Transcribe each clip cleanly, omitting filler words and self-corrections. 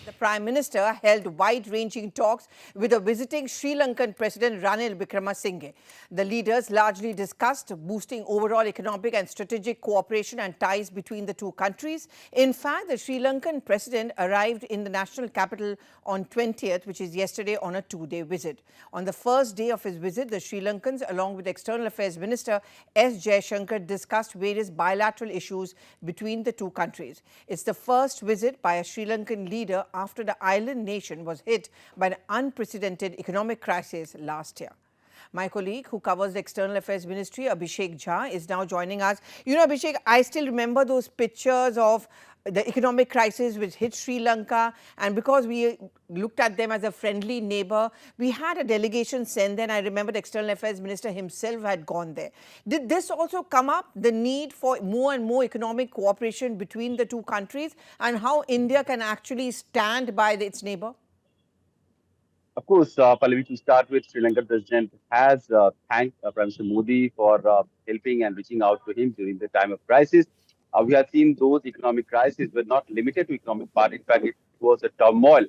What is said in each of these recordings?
The Prime Minister held wide-ranging talks with the visiting Sri Lankan President Ranil Wickremesinghe. The leaders largely discussed boosting overall economic and strategic cooperation and ties between the two countries. In fact, the Sri Lankan President arrived in the national capital on 20th, which is yesterday, on a two-day visit. On the first day of his visit, the Sri Lankans, along with External Affairs Minister S. Jaishankar, discussed various bilateral issues between the two countries. It's the first visit by a Sri Lankan leader after the island nation was hit by an unprecedented economic crisis last year. My colleague who covers the External Affairs Ministry, Abhishek Jha, is now joining us. You know, Abhishek, I still remember those pictures of the economic crisis which hit Sri Lanka, and because we looked at them as a friendly neighbor, we had a delegation sent there, and I remember the External Affairs Minister himself had gone there. Did this also come up, the need for more and more economic cooperation between the two countries, and how India can actually stand by its neighbor? Of course, Pallavi, to start with, Sri Lankan president has thanked Prime Minister Modi for helping and reaching out to him during the time of crisis. We have seen those economic crises were not limited to economic part. In fact, it was a turmoil,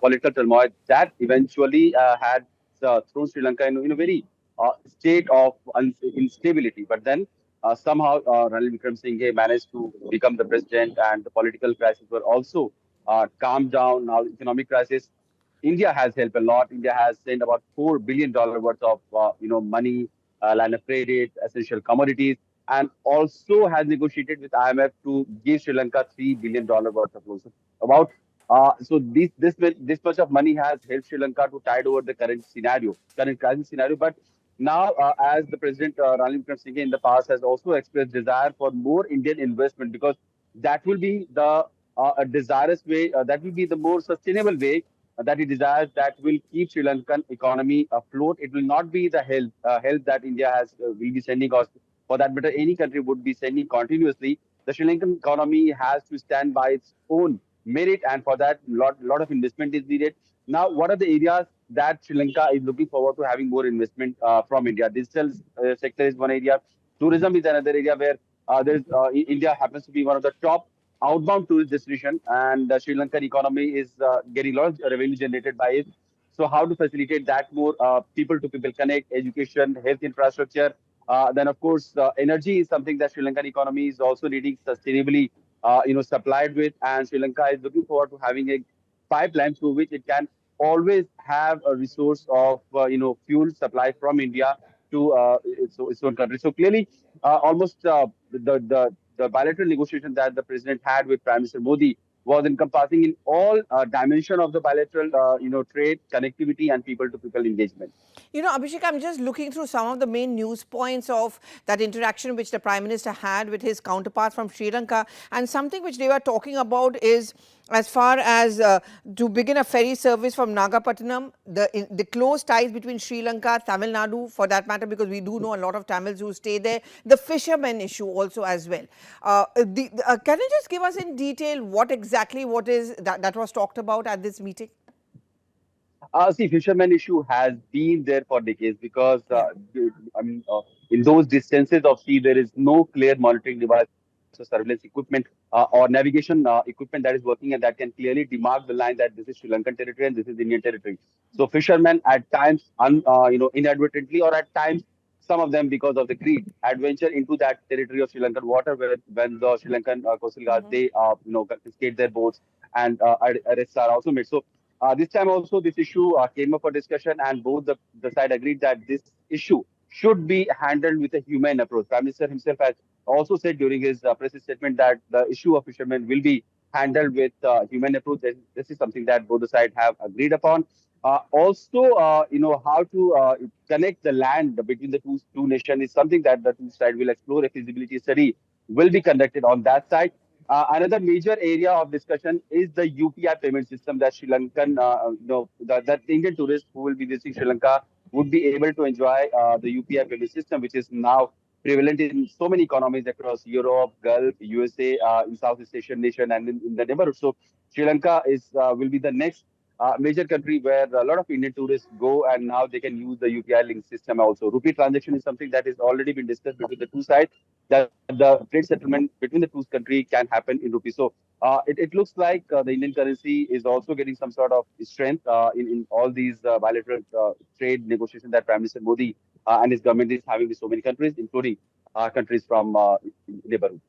political turmoil that eventually had thrown Sri Lanka in a very state of instability. But then somehow Ranil Wickremesinghe managed to become the president, and the political crises were also calmed down. Now, economic crisis, India has helped a lot. India has sent about $4 billion worth of money, line of credit, essential commodities, and also has negotiated with IMF to give Sri Lanka $3 billion worth of loans. About so this much of money has helped Sri Lanka to tide over the current crisis scenario. But now, as the President Ranil Wickremesinghe in the past has also expressed desire for more Indian investment, because that will be the a desirous way, that will be the more sustainable way that he desires, that will keep Sri Lankan economy afloat. It will not be the help that India has will be sending, or for that matter, any country would be sending continuously. The Sri Lankan economy has to stand by its own merit, and for that, lot of investment is needed. Now, what are the areas that Sri Lanka is looking forward to having more investment from India? Digital sector is one area. Tourism is another area where India happens to be one of the top outbound tourist destination, and the Sri Lankan economy is getting a lot of revenue generated by it. So how to facilitate that more people to people connect, education, health infrastructure. Then of course, energy is something that Sri Lankan economy is also needing sustainably, supplied with, and Sri Lanka is looking forward to having a pipeline through which it can always have a resource of fuel supply from India to its own country. So clearly, almost the bilateral negotiation that the president had with Prime Minister Modi was encompassing in all dimension of the bilateral, trade, connectivity, and people-to-people engagement. You know, Abhishek, I'm just looking through some of the main news points of that interaction which the Prime Minister had with his counterpart from Sri Lanka. And something which they were talking about is, as far as to begin a ferry service from Nagapattinam, the close ties between Sri Lanka, Tamil Nadu, for that matter, because we do know a lot of Tamils who stay there, the fishermen issue also as well. Can you just give us in detail what exactly that was talked about at this meeting? See, fishermen issue has been there for decades, because Yeah. I mean, in those distances of sea, there is no clear monitoring device or surveillance equipment or navigation equipment that is working, and that can clearly demark the line that this is Sri Lankan territory and this is Indian territory. So fishermen at times, inadvertently, or at times, some of them because of the greed, adventure into that territory of Sri Lankan water, where when the Sri Lankan coastal guards, they confiscate their boats, and arrests are also made. So this time also this issue came up for discussion, and both the side agreed that this issue should be handled with a humane approach. Prime Minister himself has also said during his press statement that the issue of fishermen will be handled with humane approach. This is something that both the sides have agreed upon. Also, how to connect the land between the two nations is something that the two sides will explore. A feasibility study will be conducted on that side. Another major area of discussion is the UPI payment system that Sri Lankan, that Indian tourists who will be visiting Sri Lanka would be able to enjoy the UPI payment system, which is now prevalent in so many economies across Europe, Gulf, USA, in Southeast Asian nation, and in the neighborhood. So Sri Lanka will be the next major country where a lot of Indian tourists go, and now they can use the UPI link system also. Rupee transaction is something that has already been discussed between the two sides, that the trade settlement between the two countries can happen in rupees. So it looks like the Indian currency is also getting some sort of strength in all these bilateral trade negotiations that Prime Minister Modi and his government is having with so many countries, including countries from neighborhood.